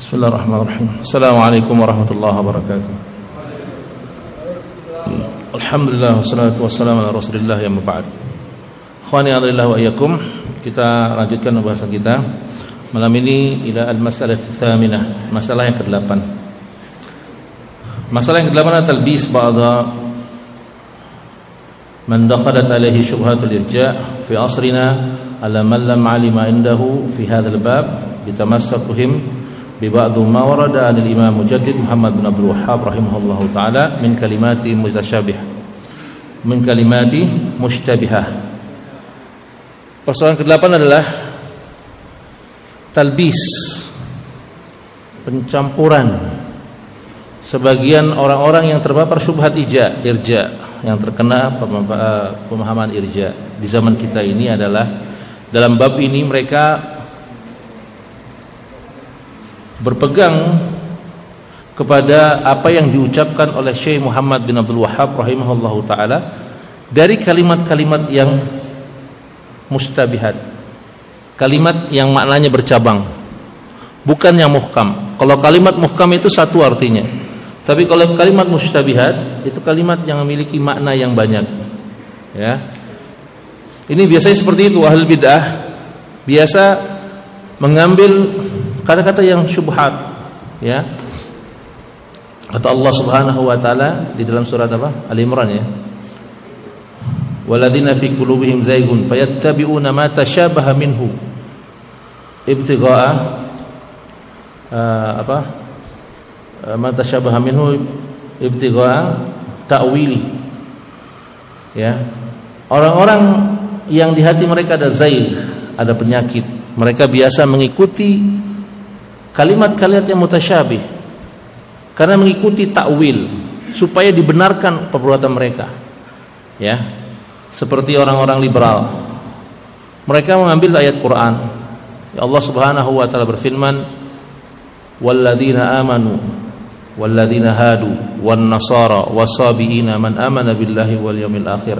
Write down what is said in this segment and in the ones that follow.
Bismillahirrahmanirrahim. Assalamualaikum warahmatullahi wabarakatuh. Alhamdulillah wassalatu wassalamu ala Rasulillah ya ba'd. Ikhwani adillah wa iyyakum. Kita lanjutkan pembahasan kita malam ini ila al-masalah ats-tsaminah, masalah yang ke-8. Masalah yang ke-8 adalah talbis ba'da man dakhalat alaihi syubhatul irja' fi asrina ala man lam 'alima indahu fi hadzal bab bitamassukuhim ببعض ما ورد عن الإمام مجدد محمد بن عبد الوهاب رحمه الله تعالى من كلمات مشتبهة. Persoalan ke-8 adalah talbis, pencampuran sebagian orang-orang yang terpapar syubhat irja, yang terkena pemahaman irja di zaman kita ini adalah dalam bab ini mereka berpegang kepada apa yang diucapkan oleh Syekh Muhammad bin Abdul Wahhab rahimahullahu taala dari kalimat-kalimat yang mustabihat, kalimat yang maknanya bercabang, bukan yang muhkam. Kalau kalimat muhkam itu satu artinya, tapi kalau kalimat mustabihat itu kalimat yang memiliki makna yang banyak. Ya, ini biasanya seperti itu. Ahlul bid'ah biasa mengambil kata-kata yang syubhat, ya. Kata Allah Subhanahu wa taala di dalam surat apa? Ali Imran, ya. Walladzina fi qulubihim zaygun fayattabi'una ma tashabaha minhu ibtigha'a ma tashabaha minhu ibtigha'a ta'wili. Ya. Orang-orang yang di hati mereka ada zayg, ada penyakit, mereka biasa mengikuti kalimat-kalimat yang mutasyabih karena mengikuti takwil supaya dibenarkan perbuatan mereka. Ya, seperti orang-orang liberal, mereka mengambil ayat Quran. Ya, Allah Subhanahu wa taala berfirman, walladzina amanu walladzina hadu wan nasara wasabiina man amana billahi wal yawmil akhir.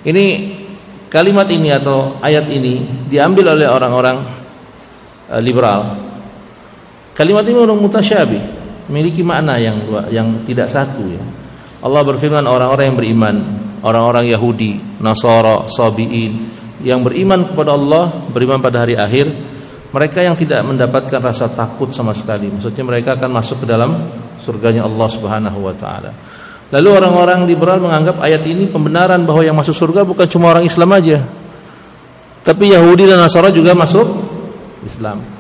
Ini kalimat ini atau ayat ini diambil oleh orang-orang liberal. Kalimat ini mutasyabih, memiliki makna yang tidak satu, ya. Allah berfirman orang-orang yang beriman, orang-orang Yahudi, Nasara, Sabiin yang beriman kepada Allah, beriman pada hari akhir, mereka yang tidak mendapatkan rasa takut sama sekali. Maksudnya mereka akan masuk ke dalam surganya Allah Subhanahu wa taala. Lalu orang-orang liberal menganggap ayat ini pembenaran bahwa yang masuk surga bukan cuma orang Islam aja, tapi Yahudi dan Nasara juga masuk Islam.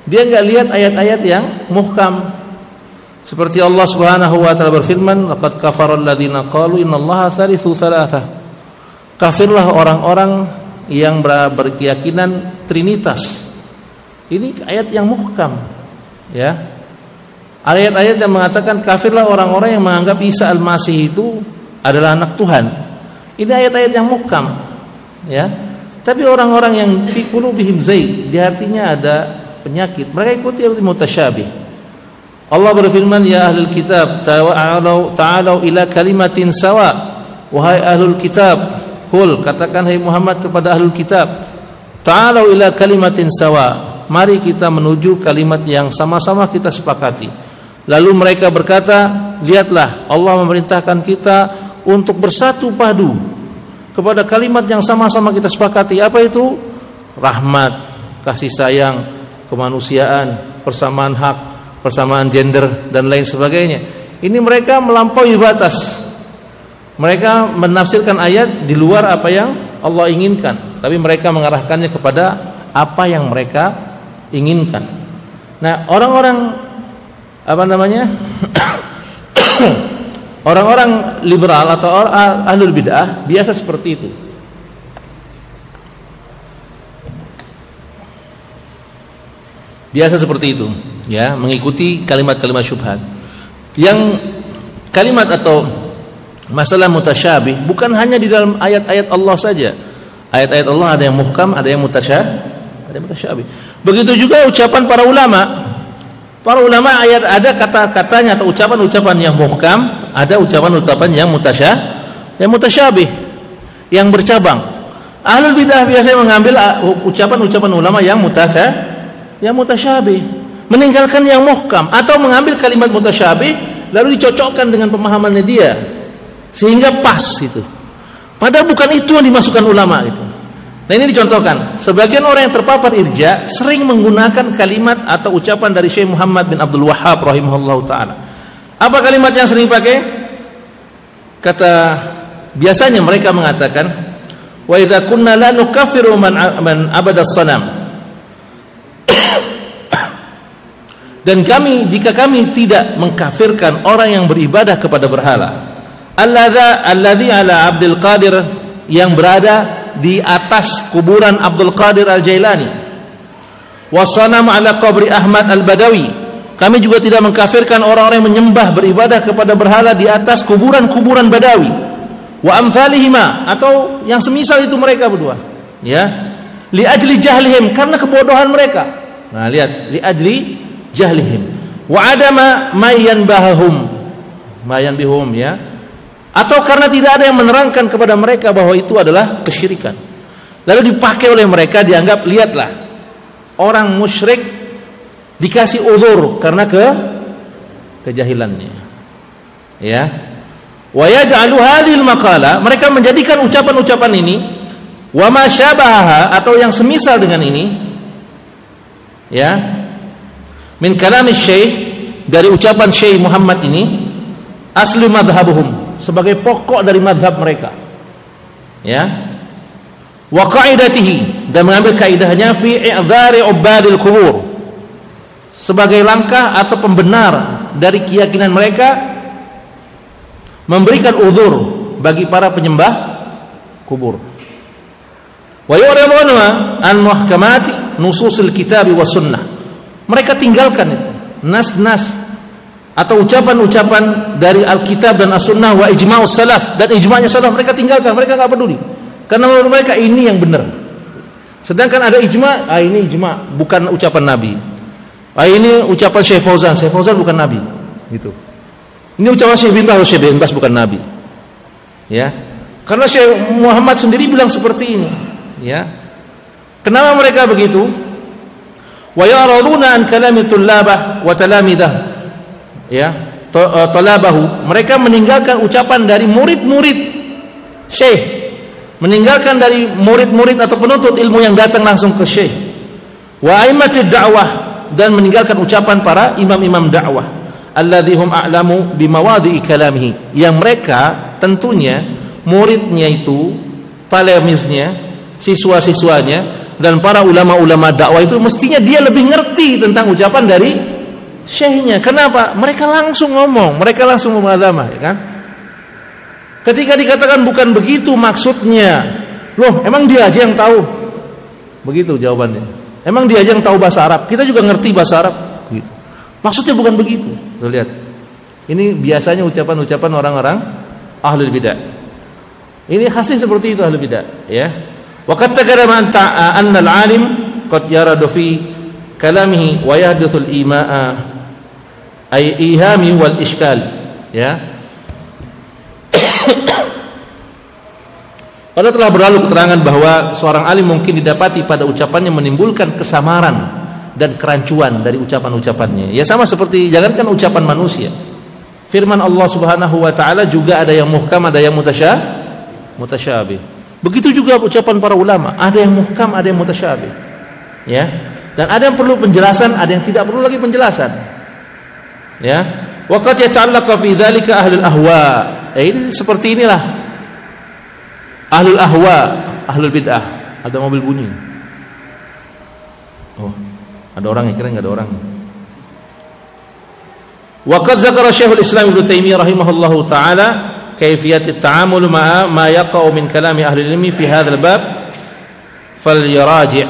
Dia enggak lihat ayat-ayat yang muhkam. Seperti Allah Subhanahu wa taala berfirman, laqad kafara alladziina qalu innallaha tsalitsu tsalatsah. Kafirlah orang-orang yang berkeyakinan trinitas. Ini ayat yang muhkam, ya. Ayat-ayat yang mengatakan kafirlah orang-orang yang menganggap Isa Al-Masih itu adalah anak Tuhan. Ini ayat-ayat yang muhkam, ya. Tapi orang-orang yang fi qulubihim zayg, di hatinya ada penyakit, mereka ikuti yang mutasyabih. Allah berfirman, ya ahlul kitab ta'alau ila kalimatin sawa. Wahai ahlul kitab, qul, katakan hai Muhammad kepada ahlul kitab, ta'alau ila kalimatin sawa, mari kita menuju kalimat yang sama-sama kita sepakati. Lalu mereka berkata, lihatlah Allah memerintahkan kita untuk bersatu padu kepada kalimat yang sama-sama kita sepakati. Apa itu? Rahmat, kasih sayang, kemanusiaan, persamaan hak, persamaan gender dan lain sebagainya. Ini mereka melampaui batas. Mereka menafsirkan ayat di luar apa yang Allah inginkan, tapi mereka mengarahkannya kepada apa yang mereka inginkan. Nah, orang-orang orang-orang liberal atau ahlul bid'ah biasa seperti itu. Biasa seperti itu, ya, mengikuti kalimat-kalimat syubhat. Yang kalimat atau masalah mutasyabih bukan hanya di dalam ayat-ayat Allah saja. Ayat-ayat Allah ada yang muhkam, ada yang mutasyabih. Begitu juga ucapan para ulama. Para ulama ayat ada kata-katanya atau ucapan-ucapan yang muhkam, ada ucapan-ucapan yang mutasyabih, yang bercabang. Ahlul bidah biasanya mengambil ucapan-ucapan ulama yang mutasyabih. meninggalkan yang muhkam atau mengambil kalimat mutasyabih lalu dicocokkan dengan pemahamannya dia sehingga pas itu. Padahal bukan itu yang dimasukkan ulama itu. Nah, ini dicontohkan. Sebagian orang yang terpapar irja sering menggunakan kalimat atau ucapan dari Syekh Muhammad bin Abdul Wahhab rahimahullahu taala. Apa kalimat yang sering dipakai? Kata biasanya mereka mengatakan, "Wa idza kunna la nukaffiru man abada as-sanam." Dan jika kami tidak mengkafirkan orang yang beribadah kepada berhala, alladzi ala Abdul Qadir, yang berada di atas kuburan Abdul Qadir Al-Jailani, wasanam ala qabri Ahmad Al-Badawi, kami juga tidak mengkafirkan orang-orang yang menyembah beribadah kepada berhala di atas kuburan-kuburan Badawi, wa amsalihima, atau yang semisal itu mereka berdua, ya, li ajli jahlihim, karena kebodohan mereka. Nah, lihat, li ajli jahlihim wa adama mayan bihum, ya, atau karena tidak ada yang menerangkan kepada mereka bahwa itu adalah kesyirikan. Lalu dipakai oleh mereka, dianggap, lihatlah, orang musyrik dikasih uzur karena kejahilannya. Ya. Wa yaj'alu hadhil maqala, mereka menjadikan ucapan-ucapan ini, wa ma syabahaha, atau yang semisal dengan ini, ya, min kalami syekh, dari ucapan Syekh Muhammad ini, asli madhabuhum, sebagai pokok dari madhab mereka, ya, wa qaidatihi, dan mengambil kaidahnya fi i'dzari ubadil qubur, sebagai langkah atau pembenar dari keyakinan mereka memberikan uzur bagi para penyembah kubur. Wa yu'riduna an muhkamati nususil kitab wa sunnah, mereka tinggalkan itu nas-nas atau ucapan-ucapan dari Alkitab dan As-Sunnah, wa ijma'us salaf, dan ijma'nya salaf mereka tinggalkan, mereka enggak peduli. Karena menurut mereka ini yang benar. Sedangkan ada ijma', ini ijma', bukan ucapan Nabi. Ini ucapan Syekh Fauzan bukan Nabi, gitu. Ini ucapan Syekh bin Baz bukan Nabi. Ya. Karena Syekh Muhammad sendiri bilang seperti ini, ya. Kenapa mereka begitu? Wa yaraduna an kalami tullabah wa talamidah, ya, talabahu, mereka meninggalkan ucapan dari murid-murid syekh, meninggalkan dari murid-murid atau penuntut ilmu yang datang langsung ke syekh, wa aimatid da'wah, dan meninggalkan ucapan para imam-imam dakwah, alladzihum a'lamu bimawadhi'i kalamihi, yang mereka tentunya muridnya itu, talamisnya, siswa-siswanya, dan para ulama-ulama dakwah itu mestinya dia lebih ngerti tentang ucapan dari syekhnya. Kenapa? Mereka langsung ngomong, mereka langsung memadamah, ya kan? Ketika dikatakan bukan begitu maksudnya, loh, emang dia aja yang tahu? Begitu jawabannya. Emang dia aja yang tahu bahasa Arab? Kita juga ngerti bahasa Arab, gitu. Maksudnya bukan begitu. Tuh, lihat. Ini biasanya ucapan-ucapan orang-orang ahlul bidah. Ini khasnya seperti itu ahlul bidah, ya. Wa qad takarrama anna al-alim qad yaradu fi kalamihi wa yahdutsul ima'a ay ihami wal iskal, ya. Pada telah berlalu keterangan bahwa seorang alim mungkin didapati pada ucapannya menimbulkan kesamaran dan kerancuan dari ucapan-ucapannya. Ya, sama seperti jangankan ucapan manusia, firman Allah Subhanahu wa taala juga ada yang muhkam, ada yang mutasyabih. Begitu juga ucapan para ulama, ada yang muhkam, ada yang mutasyabih, ya. Dan ada yang perlu penjelasan, ada yang tidak perlu lagi penjelasan, ya. Waqad yata'allaqu fi dzalika ahlul ahwa. Ini seperti inilah ahlul ahwa, ahlul bid'ah. Ada mobil bunyi. Oh, ada orang yang kira enggak ada orang. Waqad zakara Syekhul Islam Ibnu Taimiyah rahimahullahu taala kaifiyat at-ta'amul ma'a ma yaqa'u min kalami ahli ilmi fi hadzal bab falyaraji'.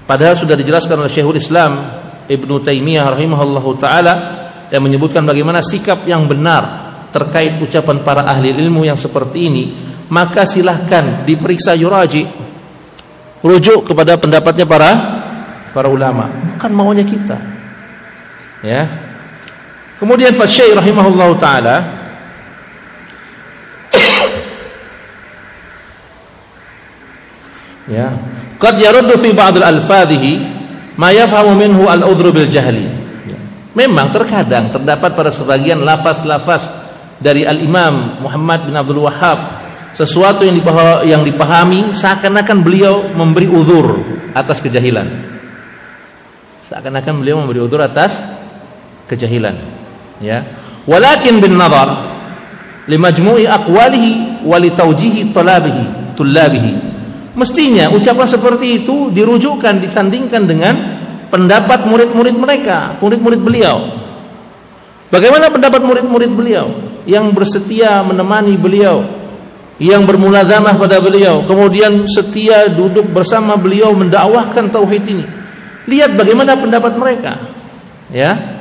Padahal sudah dijelaskan oleh Syekhul Islam Ibnu Taimiyah rahimahullahu taala yang menyebutkan bagaimana sikap yang benar terkait ucapan para ahli ilmu yang seperti ini, maka silahkan diperiksa, yuraji, rujuk kepada pendapatnya para ulama, bukan maunya kita, ya. Kemudian Syekh rahimahullahu taala ya, qad yaruddu fi ba'd al-alfadhihi ma yafhamu minhu al-udhru bil jahli. Memang terkadang terdapat pada sebagian lafaz-lafaz dari Al-Imam Muhammad bin Abdul Wahhab sesuatu yang dipahami seakan-akan beliau memberi uzur atas kejahilan. Seakan-akan beliau memberi uzur atas kejahilan, ya. Walakin bin nazar limajmu'i aqwalihi wa litawjihi tullabihi. Mestinya ucapan seperti itu dirujukkan, disandingkan dengan pendapat murid-murid mereka, murid-murid beliau. Bagaimana pendapat murid-murid beliau yang bersetia menemani beliau, yang bermulazamah pada beliau, kemudian setia duduk bersama beliau mendakwahkan tauhid ini. Lihat bagaimana pendapat mereka, ya.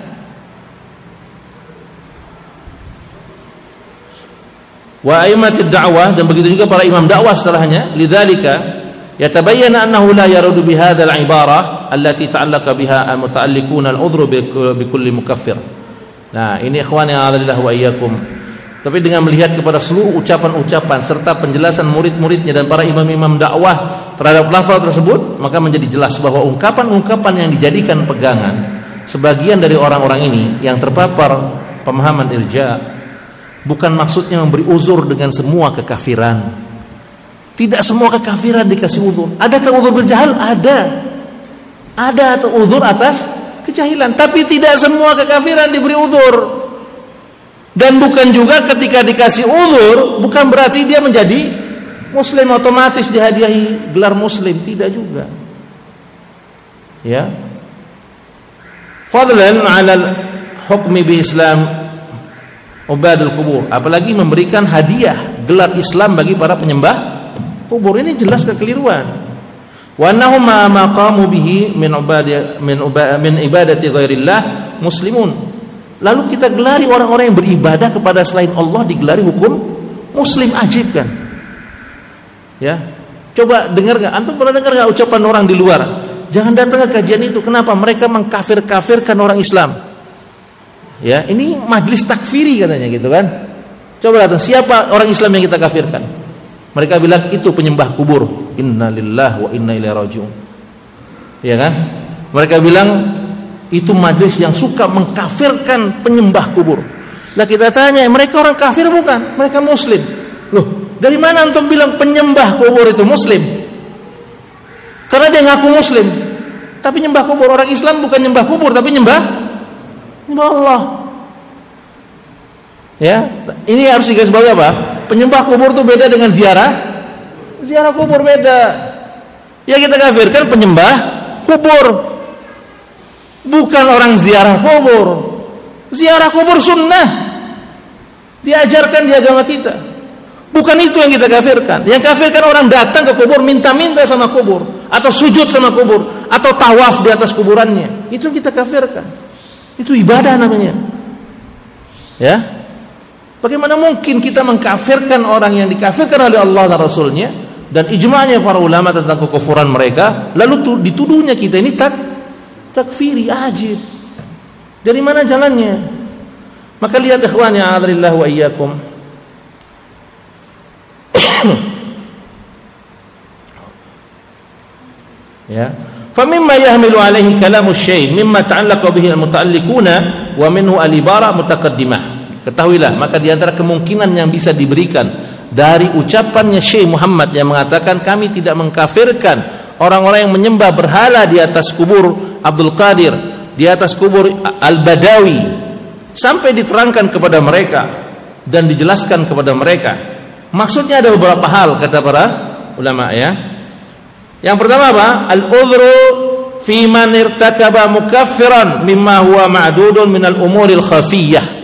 Wa a'immatid da'wah, dan begitu juga para imam dakwah setelahnya. Lidzalika yatabayyana annahu la yarudu bihadzal ibarah allati ta'allaqa biha al-muta'alliquna al-udhru bi kulli mukaffir. Nah, ini ikhwan yang a'adallahu wa iyyakum. Tapi dengan melihat kepada seluruh ucapan-ucapan serta penjelasan murid-muridnya dan para imam-imam dakwah terhadap lafaz tersebut, maka menjadi jelas bahwa ungkapan-ungkapan yang dijadikan pegangan sebagian dari orang-orang ini yang terpapar pemahaman irja, bukan maksudnya memberi uzur dengan semua kekafiran. Tidak semua kekafiran dikasih uzur. Adakah uzur berjahal? Ada uzur atas kejahilan, tapi tidak semua kekafiran diberi uzur. Dan bukan juga ketika dikasih uzur bukan berarti dia menjadi muslim otomatis dihadiahi gelar muslim, tidak juga. Ya. Fadlan 'ala hukmi bi Islam ubadul kubur, apalagi memberikan hadiah gelar Islam bagi para penyembah kubur, ini jelas kekeliruan. Wa annahum ma maqamu bihi min ibadati ghairillah muslimun. Lalu kita gelari orang-orang yang beribadah kepada selain Allah digelari hukum muslim, ajib kan? Ya. Coba dengar enggak? Antum pernah dengar enggak ucapan orang di luar? Jangan datang ke kajian itu. Kenapa? Mereka mengkafir-kafirkan orang Islam. Ya, ini majlis takfiri katanya gitu kan. Coba datang, siapa orang Islam yang kita kafirkan? Mereka bilang itu penyembah kubur. Innalillahi wa inna ilaihi raji'un. Ya kan? Mereka bilang itu majlis yang suka mengkafirkan penyembah kubur. Lah kita tanya, mereka orang kafir bukan? Mereka muslim. Loh, dari mana antum bilang penyembah kubur itu muslim? Karena dia ngaku muslim. Tapi nyembah kubur, orang Islam bukan nyembah kubur tapi nyembah Allah. Ya, ini harus digarisbawahi apa? Penyembah kubur itu beda dengan ziarah. Ziarah kubur beda. Ya kita kafirkan penyembah kubur, bukan orang ziarah kubur. Ziarah kubur sunnah, diajarkan di agama kita. Bukan itu yang kita kafirkan. Yang kafirkan orang datang ke kubur minta-minta sama kubur, atau sujud sama kubur, atau tawaf di atas kuburannya. Itu yang kita kafirkan. Itu ibadah namanya. Ya. Bagaimana mungkin kita mengkafirkan orang yang dikafirkan oleh Allah dan Rasulnya, dan ijma'nya para ulama tentang kekufuran mereka, lalu dituduhnya kita ini takfiri, ajib. Dari mana jalannya? Maka lihat ikhwan ya a'adzallahu wa iyyakum. Ya. Famimma yahmilu alaihi kalamu syai' mimma ta'allaqa bihi al-muta'alliquna wa minhu al-ibara mutaqaddimah. Ketahuilah, maka di antara kemungkinan yang bisa diberikan dari ucapannya Syekh Muhammad yang mengatakan kami tidak mengkafirkan orang-orang yang menyembah berhala di atas kubur Abdul Qadir, di atas kubur Al-Badawi, sampai diterangkan kepada mereka dan dijelaskan kepada mereka. Maksudnya ada beberapa hal kata para ulama ya. Yang pertama apa? Al-udhru fi man irtakaba mukaffiran mimma huwa ma'dudun min al-umuril khafiyyah.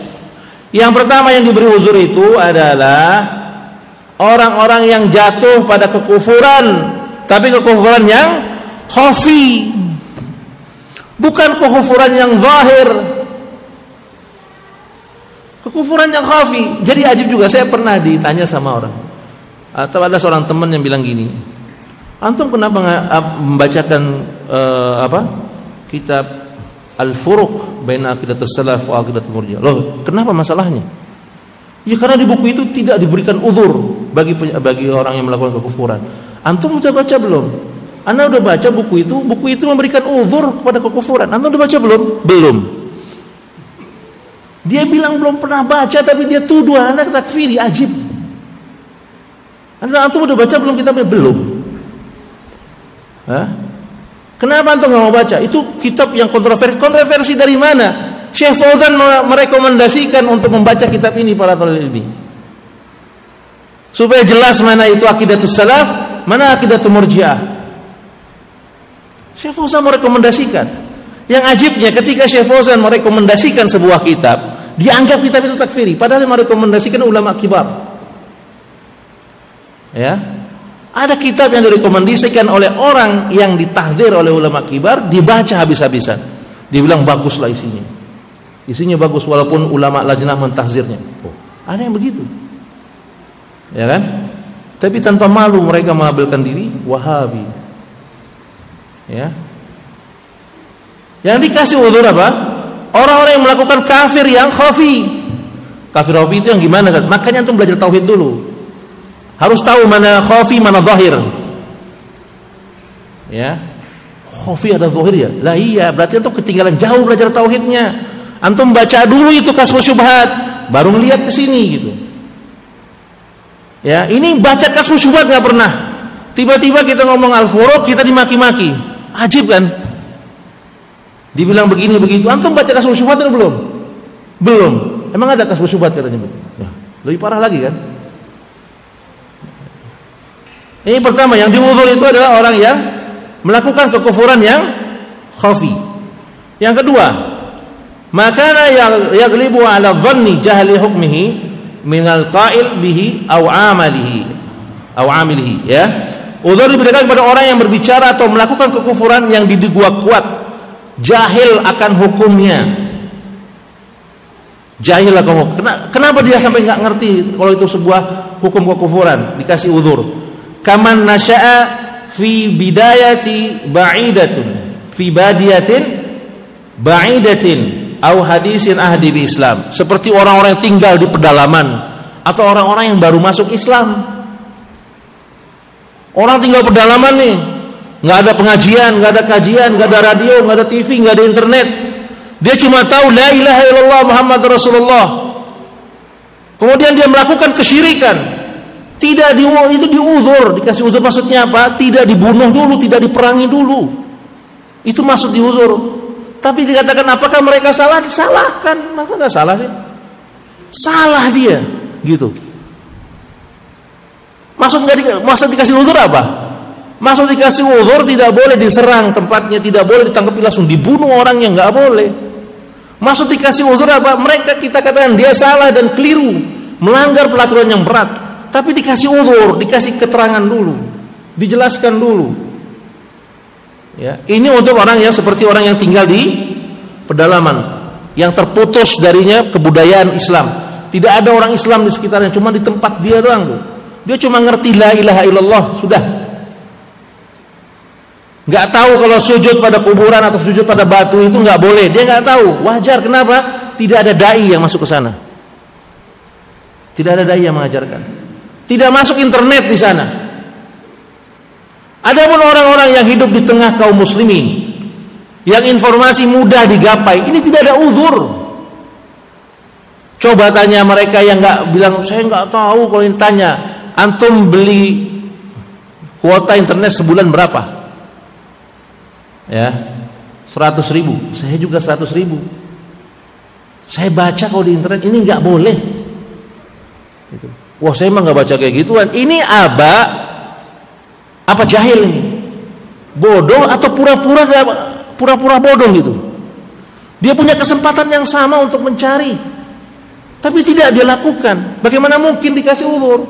Yang pertama yang diberi uzur itu adalah orang-orang yang jatuh pada kekufuran, tapi kekufuran yang khafi, bukan kekufuran yang zahir. Kekufuran yang khafi. Jadi ajib juga, saya pernah ditanya sama orang, atau ada seorang teman yang bilang gini, antum kenapa membacakan kitab Al-Furuq baina aqidatus salaf wa aqidatul murji'ah? Loh, kenapa masalahnya? Ya karena di buku itu tidak diberikan uzur bagi orang yang melakukan kekufuran. Antum sudah baca belum? Anda sudah baca buku itu memberikan uzur kepada kekufuran. Antum sudah baca belum? Belum. Dia bilang belum pernah baca, tapi dia tuduh anak takfiri. Ajib. Antum udah baca belum kitabnya? Belum. Hah? Kenapa antum nggak mau baca? Itu kitab yang kontroversi. Kontroversi dari mana? Syekh Fauzan merekomendasikan untuk membaca kitab ini para thalibul ilmi, supaya jelas mana itu aqidatus salaf, mana aqidatul murji'ah. Syekh Fauzan merekomendasikan. Yang ajibnya ketika Syekh Fauzan merekomendasikan sebuah kitab, dianggap kitab itu takfiri, padahal yang merekomendasikan ulama kibar. Ya, ada kitab yang direkomendasikan oleh orang yang ditahdzir oleh ulama kibar, dibaca habis-habisan. Dibilang baguslah isinya. Isinya bagus walaupun ulama lajnah mentahzirnya. Oh, ada yang begitu. Ya kan? Tapi tanpa malu mereka melabelkan diri Wahabi. Ya. Yang dikasih udzur apa? Orang-orang yang melakukan kafir yang khafi. Kafir khafi itu yang gimana? Makanya antum belajar tauhid dulu. Harus tahu mana khafi, mana zahir. Ya. Khafi ada zahir ya? Lah iya, berarti antum ketinggalan jauh belajar tauhidnya. Antum baca dulu itu Kasyfus Syubhat, baru ngelihat ke sini gitu. Ya, ini baca Kasyfus Syubhat enggak pernah. Tiba-tiba kita ngomong Al-Furuq, kita dimaki-maki. Ajib kan? Dibilang begini begitu. Antum baca Kasyfus Syubhat atau belum? Belum. Emang ada Kasyfus Syubhat katanya? Ya, lebih parah lagi kan? Ini pertama, yang diudzur itu adalah orang yang melakukan kekufuran yang khafi. Yang kedua, makana yaglibu ala dhanni jahli hukmihi minal qa'il bihi aw amilihi ya. Udzur diberikan kepada orang yang berbicara atau melakukan kekufuran yang diduga kuat jahil akan hukumnya. Jahil akan hukum. Kenapa dia sampai enggak ngerti kalau itu sebuah hukum kekufuran? Dikasih udzur. Kaman nasya'a fi bidayati ba'idatun fi badiyatin ba'idatin au hadisin ahdi bi Islam, seperti orang-orang yang tinggal di pedalaman atau orang-orang yang baru masuk Islam. Orang tinggal pedalaman nih, nggak ada pengajian, nggak ada kajian, nggak ada radio, nggak ada TV, nggak ada internet. Dia cuma tahu la ilaha illallah Muhammad Rasulullah. Kemudian dia melakukan kesyirikan. Tidak itu diuzur, dikasih uzur. Maksudnya apa? Tidak dibunuh dulu, tidak diperangi dulu. Itu maksud diuzur. Tapi dikatakan apakah mereka salah? Disalahkan. Maka nggak salah sih. Salah dia, gitu. Maksud dikasih uzur apa? Maksud dikasih uzur tidak boleh diserang tempatnya, tidak boleh ditangkapi langsung, dibunuh orangnya, nggak boleh. Maksud dikasih uzur apa? Mereka kita katakan dia salah dan keliru, melanggar peraturan yang berat. Tapi dikasih uzur, dikasih keterangan dulu, dijelaskan dulu. Ya, ini untuk orang yang seperti orang yang tinggal di pedalaman, yang terputus darinya kebudayaan Islam. Tidak ada orang Islam di sekitarnya, cuma di tempat dia doang tuh. Dia cuma ngerti la ilaha illallah, sudah. Nggak tahu kalau sujud pada kuburan atau sujud pada batu itu nggak boleh. Dia nggak tahu. Wajar, kenapa? Tidak ada dai yang masuk ke sana. Tidak ada dai yang mengajarkan. Tidak masuk internet di sana. Adapun orang-orang yang hidup di tengah kaum muslimin, yang informasi mudah digapai, ini tidak ada uzur. Coba tanya mereka yang nggak bilang saya nggak tahu. Kalau ini tanya, antum beli kuota internet sebulan berapa? Ya, 100.000. Saya juga 100.000. Saya baca kalau di internet ini nggak boleh. Gitu. Wah, saya emang nggak baca kayak gituan. Ini apa jahil ini? Bodoh atau pura-pura bodoh gitu. Dia punya kesempatan yang sama untuk mencari, tapi tidak dia lakukan. Bagaimana mungkin dikasih uzur?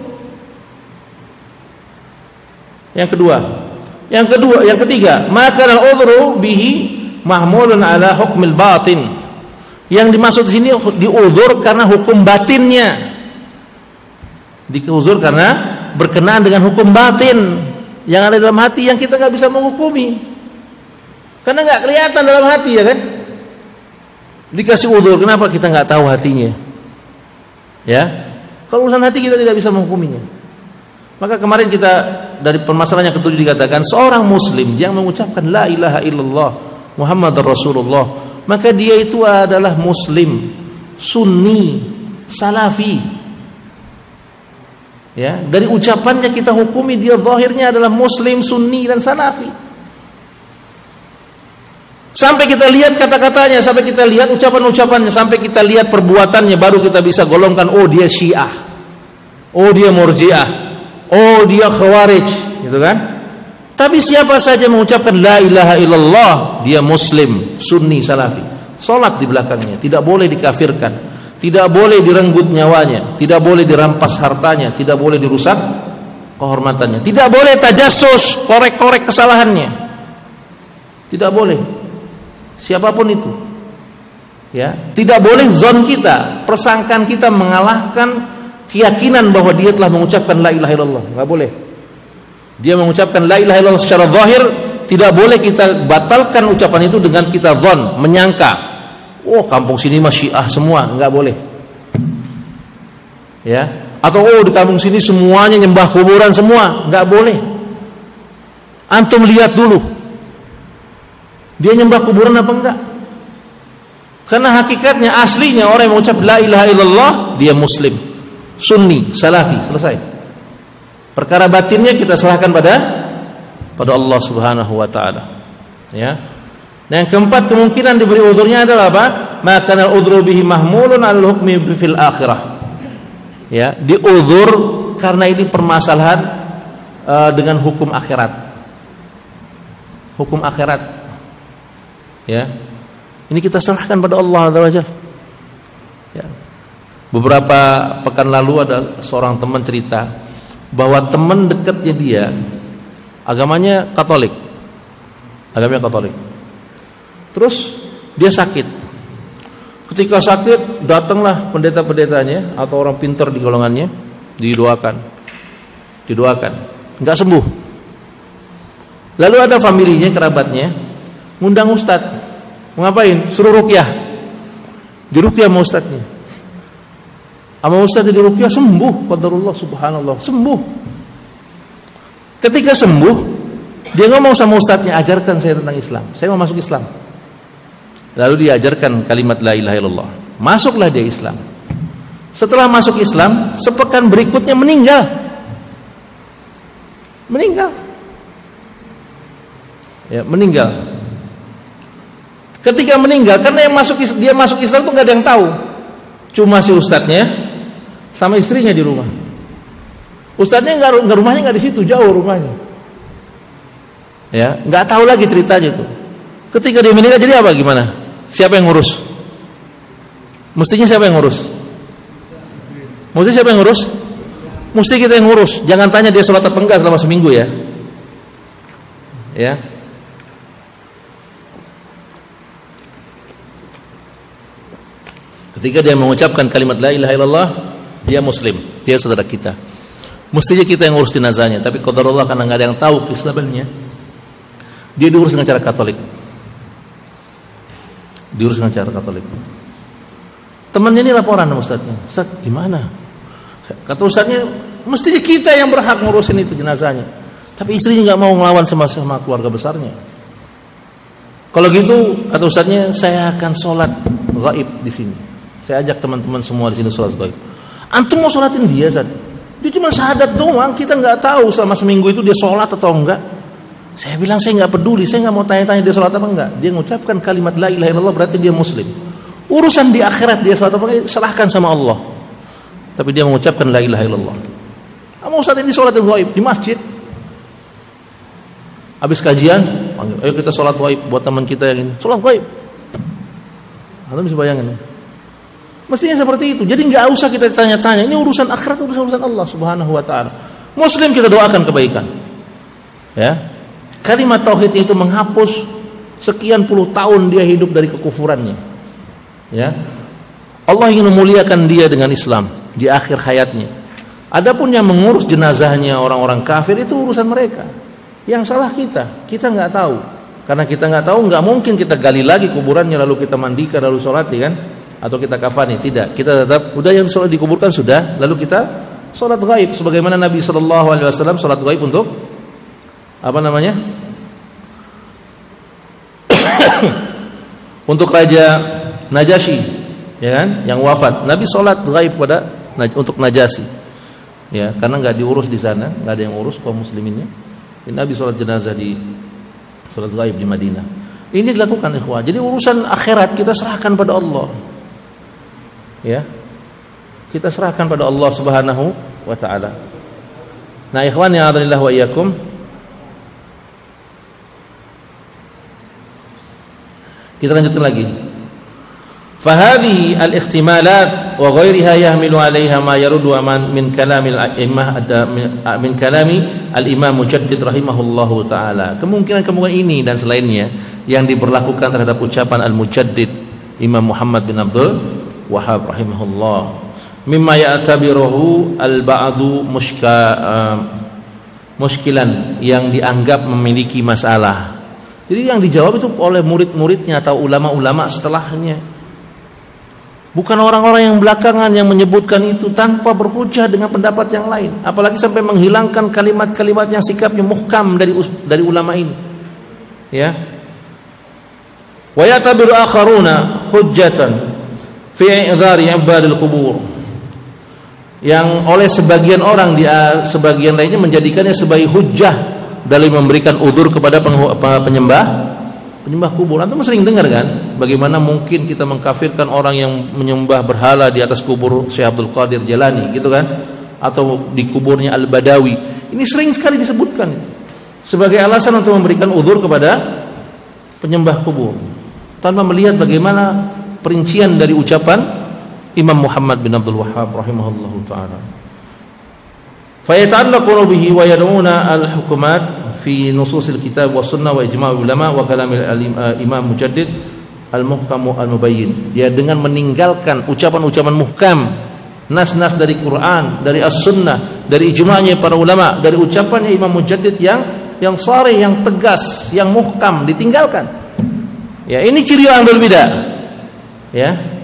Yang ketiga, maka al-udhru bihi mahmulun ala hukmil batin. Yang dimaksud di sini diuzur karena hukum batinnya. Diuzur karena berkenaan dengan hukum batin yang ada dalam hati, yang kita nggak bisa menghukumi karena nggak kelihatan dalam hati, ya kan? Dikasih uzur, kenapa kita nggak tahu hatinya? Ya, kalau urusan hati kita tidak bisa menghukuminya. Maka kemarin kita dari permasalahan yang ketujuh dikatakan seorang muslim yang mengucapkan la ilaha illallah Muhammadar Rasulullah, maka dia itu adalah muslim, Sunni, Salafi. Ya, dari ucapannya kita hukumi dia zahirnya adalah Muslim, Sunni dan Salafi. Sampai kita lihat kata-katanya, sampai kita lihat ucapan-ucapannya, sampai kita lihat perbuatannya, baru kita bisa golongkan, oh dia Syiah, oh dia Murji'ah, oh dia Khawarij, gitu kan? Tapi siapa saja mengucapkan la ilaha illallah, dia Muslim, Sunni, Salafi. Salat di belakangnya, tidak boleh dikafirkan, tidak boleh direnggut nyawanya, tidak boleh dirampas hartanya, tidak boleh dirusak kehormatannya, tidak boleh tajassus, korek-korek kesalahannya, tidak boleh. Siapapun itu, ya, tidak boleh zon kita, persangkaan kita mengalahkan keyakinan bahwa dia telah mengucapkan la ilaha illallah. Enggak boleh. Dia mengucapkan la ilaha illallah secara zahir, tidak boleh kita batalkan ucapan itu dengan kita zon, menyangka, oh kampung sini mah Syiah semua, enggak boleh. Ya, atau oh di kampung sini semuanya nyembah kuburan semua, enggak boleh. Antum lihat dulu, dia nyembah kuburan apa enggak? Karena hakikatnya aslinya orang yang mengucap la ilaha illallah dia Muslim, Sunni, Salafi, selesai. Perkara batinnya kita serahkan pada Allah Subhanahu wa taala. Ya. Nah, yang keempat kemungkinan diberi uzurnya adalah apa? Maka al-udhru bihi mahmulun 'alal hukmi fil akhirah. Ya, diuzur karena ini permasalahan dengan hukum akhirat. Hukum akhirat. Ya, ini kita serahkan pada Allah Azza wa Jalla. Ya. Beberapa pekan lalu ada seorang teman cerita bahwa teman dekatnya dia agamanya Katolik, terus dia sakit. Ketika sakit datanglah pendeta-pendetanya atau orang pintar di golongannya, didoakan, nggak sembuh. Lalu ada familinya, kerabatnya ngundang ustadz, mau ngapain? Suruh ruqyah. Diruqyah sama ustadznya. Sama ustadz di ruqyah sembuh, qadarullah, subhanallah, sembuh. Ketika sembuh, dia ngomong sama ustadznya, ajarkan saya tentang Islam. Saya mau masuk Islam. Lalu diajarkan kalimat la ilaha illallah. Masuklah dia Islam. Setelah masuk Islam, sepekan berikutnya meninggal. Ya, meninggal. Ketika meninggal, karena dia masuk Islam itu nggak ada yang tahu, cuma si ustadznya sama istrinya di rumah. Ustadznya nggak rumahnya nggak di situ, jauh rumahnya. Ya, nggak tahu lagi ceritanya itu. Ketika dia meninggal jadi apa? Gimana? Siapa yang ngurus? Mestinya siapa yang ngurus? Mesti kita yang ngurus. Jangan tanya dia sholat apa enggak selama seminggu ya. Ya. Ketika dia mengucapkan kalimat la ilaha illallah, dia Muslim, dia saudara kita. Mestinya kita yang ngurus jenazahnya, tapi qadarullah karena nggak ada yang tahu keislamannya, dia diurus dengan cara Katolik. Temannya ini laporan sama ustadznya, Ustaz gimana? Kata ustadznya, mestinya kita yang berhak ngurusin itu jenazahnya, tapi istrinya nggak mau ngelawan sama keluarga besarnya. Kalau gitu, kata ustadznya, saya akan sholat gaib di sini. Saya ajak teman-teman semua di sini sholat gaib. Antum mau sholatin dia, Ustaz? Dia cuma syahadat doang, kita nggak tahu selama seminggu itu dia sholat atau enggak. Saya bilang saya nggak peduli, saya nggak mau tanya-tanya dia sholat apa enggak. Dia mengucapkan kalimat la ilaha illallah berarti dia Muslim. Urusan di akhirat dia sholat apa enggak serahkan sama Allah. Tapi dia mengucapkan la ilaha illallah. Kamu Ustaz ini sholat gaib di masjid. Habis kajian, panggil, ayo kita sholat gaib buat teman kita yang ini. Sholat gaib. Anda bisa bayangin. Mestinya seperti itu. Jadi nggak usah kita tanya-tanya. Ini urusan akhirat, urusan Allah Subhanahu wa taala. Muslim kita doakan kebaikan. Ya. Kalimat tauhid itu menghapus sekian puluh tahun dia hidup dari kekufurannya. Ya. Allah ingin memuliakan dia dengan Islam di akhir hayatnya. Adapun yang mengurus jenazahnya orang-orang kafir itu urusan mereka. Yang salah kita nggak tahu. Karena kita nggak tahu, nggak mungkin kita gali lagi kuburannya lalu kita mandikan lalu sholati kan? Atau kita kafani, tidak. Kita tetap udah yang sholat dikuburkan sudah, lalu kita sholat gaib sebagaimana Nabi Shallallahu Alaihi Wasallam sholat gaib untuk apa namanya? Untuk Raja Najasyi, ya kan, yang wafat. Nabi sholat gaib pada untuk Najasyi, ya, karena nggak diurus di sana, nggak ada yang urus kaum musliminnya. Nabi sholat jenazah di sholat gaib di Madinah. Ini dilakukan ikhwah. Jadi urusan akhirat kita serahkan pada Allah, ya, kita serahkan pada Allah Subhanahu wa ta'ala. Nah ikhwan ya adzanillah wa iyyakum, kita lanjutkan lagi. Fahadhihi al-ihtimalat wa ghairiha yahmilu 'alaiha ma yaruddu min kalami al-a'immah min kalami al-Imam Mujaddid rahimahullahu taala. Kemungkinan ini dan selainnya yang diberlakukan terhadap ucapan al-Mujaddid Imam Muhammad bin Abdul Wahhab rahimahullah. Mimma ya'tabiruhu al-ba'du muskilan, yang dianggap memiliki masalah. Jadi yang dijawab itu oleh murid-muridnya atau ulama-ulama setelahnya. Bukan orang-orang yang belakangan yang menyebutkan itu tanpa berhujjah dengan pendapat yang lain, apalagi sampai menghilangkan kalimat-kalimat yang sikapnya muhkam dari ulama ini. Ya. Wa ya'tabiru akharuna hujjatan fi i'dhari ibadil qubur. Yang oleh sebagian orang sebagian lainnya menjadikannya sebagai hujjah dalam memberikan udzur kepada penyembah kubur. Antum sering dengar kan, bagaimana mungkin kita mengkafirkan orang yang menyembah berhala di atas kubur Syekh Abdul Qadir Jalani, gitu kan, atau di kuburnya Al-Badawi. Ini sering sekali disebutkan sebagai alasan untuk memberikan udzur kepada penyembah kubur, tanpa melihat bagaimana perincian dari ucapan Imam Muhammad bin Abdul Wahhab rahimahullahu taala. Fa yata'allaquna bihi wa yad'una al-hukumat fi nususil kitab wa sunnah wa ijma' ulama wa kalam al-Imam Mujaddid al-muhkam al-mubayyin. Dia dengan meninggalkan ucapan-ucapan muhkam, nas-nas dari Quran, dari as-sunnah, dari ijma'nya para ulama, dari ucapannya Imam Mujaddid yang sharih, yang tegas, yang muhkam ditinggalkan. Ya, ini ciri ahlul bidah. Ya.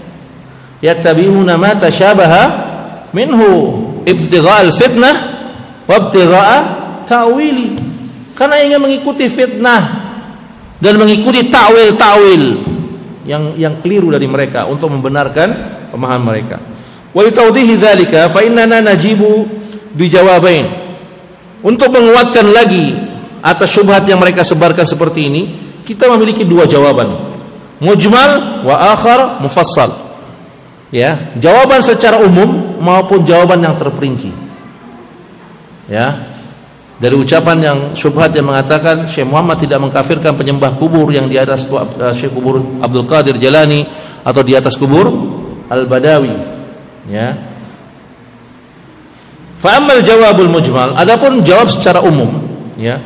Yattabi'una ma tashabaha minhu ibtigha'al fitnah wa ibtigha'a ta'wili. Karena ingin mengikuti fitnah dan mengikuti ta'wil yang keliru dari mereka untuk membenarkan pemahaman mereka. Wa litawdihi dzalika fa innana najibu bijawabain. Untuk menguatkan lagi atas syubhat yang mereka sebarkan seperti ini, kita memiliki dua jawaban, mujmal wa akhar mufassal. Ya, jawaban secara umum maupun jawaban yang terperinci. Ya. Dari ucapan yang syubhat yang mengatakan Syekh Muhammad tidak mengkafirkan penyembah kubur yang di atas Syekh kubur Abdul Qadir Jalani atau di atas kubur Al-Badawi, ya. Fa ammal jawabul mujmal, adapun jawab secara umum, ya,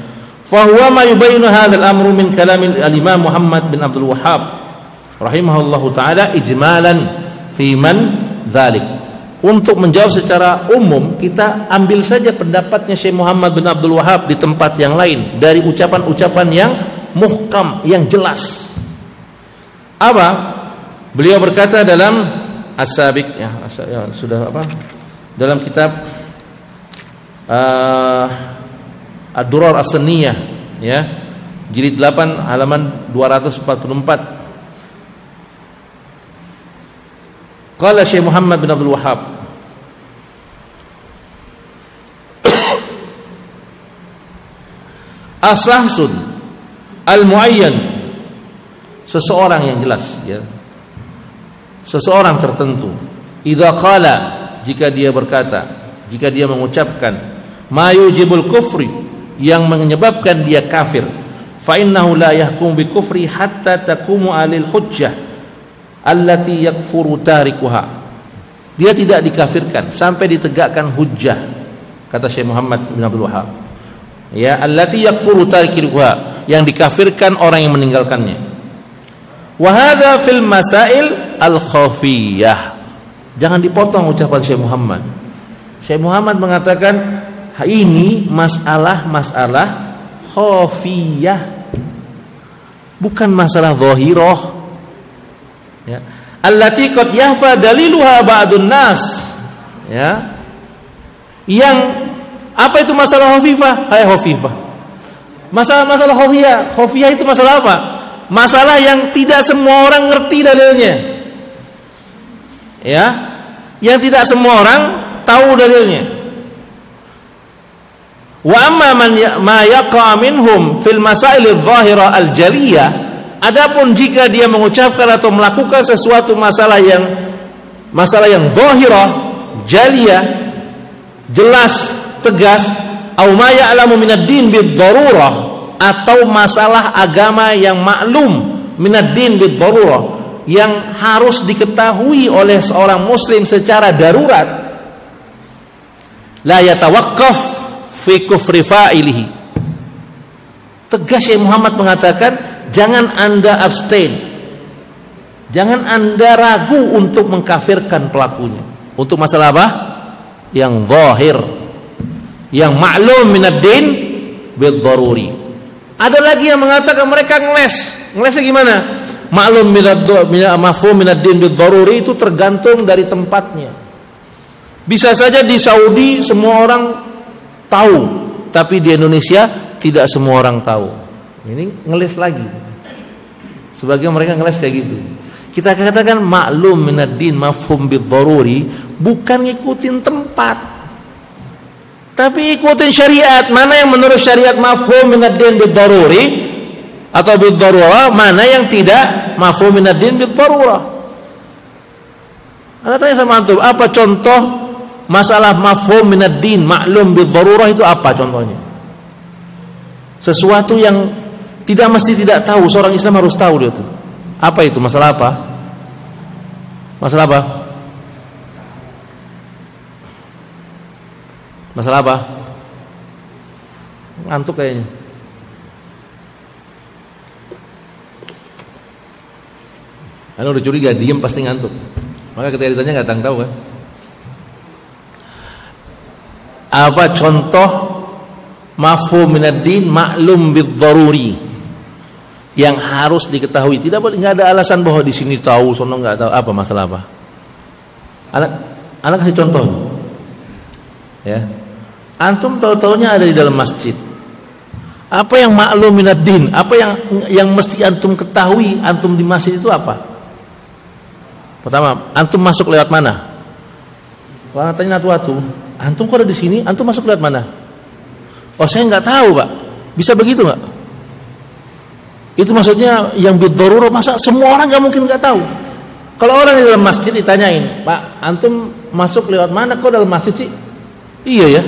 fa huwa ma yubayinu hadzal amru min kalam al-Imam Muhammad bin Abdul Wahhab rahimahullahu taala ijmalan fi man dzalik. Untuk menjawab secara umum, kita ambil saja pendapatnya Syekh Muhammad bin Abdul Wahhab di tempat yang lain, dari ucapan-ucapan yang muhkam, yang jelas. Apa? Beliau berkata dalam As-Sabiq, ya sudah apa? Dalam kitab Ad-Durar As-Sunniyah, ya, jilid 8 halaman 244. Qala Syekh Muhammad bin Abdul Wahhab, as-sahsun al-muayyan, seseorang yang jelas, ya, seseorang tertentu, idza qala, jika dia berkata, jika dia mengucapkan ma yujibul kufri, yang menyebabkan dia kafir, fa innahu la yahkum bi kufri hatta taqumu alil hujjah allati yakfuru tarikuha. Dia tidak dikafirkan sampai ditegakkan hujjah, kata Syekh Muhammad bin Abdul Wahhab. Ya, allati yakfuru tarikuha, yang dikafirkan orang yang meninggalkannya. Wa hadza fil masail al khafiyah. Jangan dipotong ucapan Syekh Muhammad. Syekh Muhammad mengatakan ini masalah khafiyah, bukan masalah zahirah. Ya, allati qad yahfa daliluha ba'dun nas. Ya, yang apa itu masalah khafifah? Hai khafifah. Masalah khafiyah. Khafiyah itu masalah apa? Masalah yang tidak semua orang ngerti dalilnya. ya, yang tidak semua orang tahu dalilnya. Wa amma ma yaqa minhum fil masail adh-dhahira al-jaliyah, adapun jika dia mengucapkan atau melakukan sesuatu masalah yang zahirah, jaliyah, jelas, tegas, au ma ya'lamu minad din bid-darurah, atau masalah agama yang maklum minad din bid-darurah, yang harus diketahui oleh seorang muslim secara darurat, la yatawaqqaf fi kufri fa'ilihi. Tegas Syekh Muhammad mengatakan, jangan Anda abstain, jangan Anda ragu untuk mengkafirkan pelakunya. Untuk masalah apa? Yang zahir, yang maklum minad din bil daruri. Ada lagi yang mengatakan mereka ngelesnya gimana? Maklum mafhum minad din bil daruri itu tergantung dari tempatnya. Bisa saja di Saudi semua orang tahu, tapi di Indonesia tidak semua orang tahu. Ini ngeles lagi. Sebagian mereka ngeles kayak gitu. Kita katakan maklum minad din mafhum bid daruri, bukan ngikutin tempat, tapi ikutin syariat. Mana yang menurut syariat mafhum minad din bid daruri atau bid darurah, mana yang tidak mafhum minad din bid darurah. Anda tanya sama antum, apa contoh masalah mafhum minad din maklum bid darurah itu apa contohnya? Sesuatu yang tidak mesti tidak tahu, seorang Islam harus tahu dia itu. Apa itu? Masalah apa? Masalah apa? Masalah apa? Ngantuk kayaknya. Anda udah curiga, diem pasti ngantuk. Maka ketika ditanya nggak tahu kan? Apa contoh mafhum minad din maklum bid daruri yang harus diketahui? Tidak boleh, nggak ada alasan bahwa di sini tahu, sono nggak tahu. Apa masalah apa? Anak kasih contoh. Ya. Antum tahu-taunya ada di dalam masjid. Apa yang maklum minad din? Apa yang mesti antum ketahui antum di masjid itu apa? Pertama, antum masuk lewat mana? Kalau tanya atu-atu, antum kok ada di sini? Antum masuk lewat mana? Oh, saya nggak tahu, Pak. Bisa begitu nggak? Itu maksudnya yang bid-darurah. Masa semua orang nggak mungkin nggak tahu? Kalau orang di dalam masjid ditanyain, Pak, antum masuk lewat mana? Kok dalam masjid sih? Iya ya.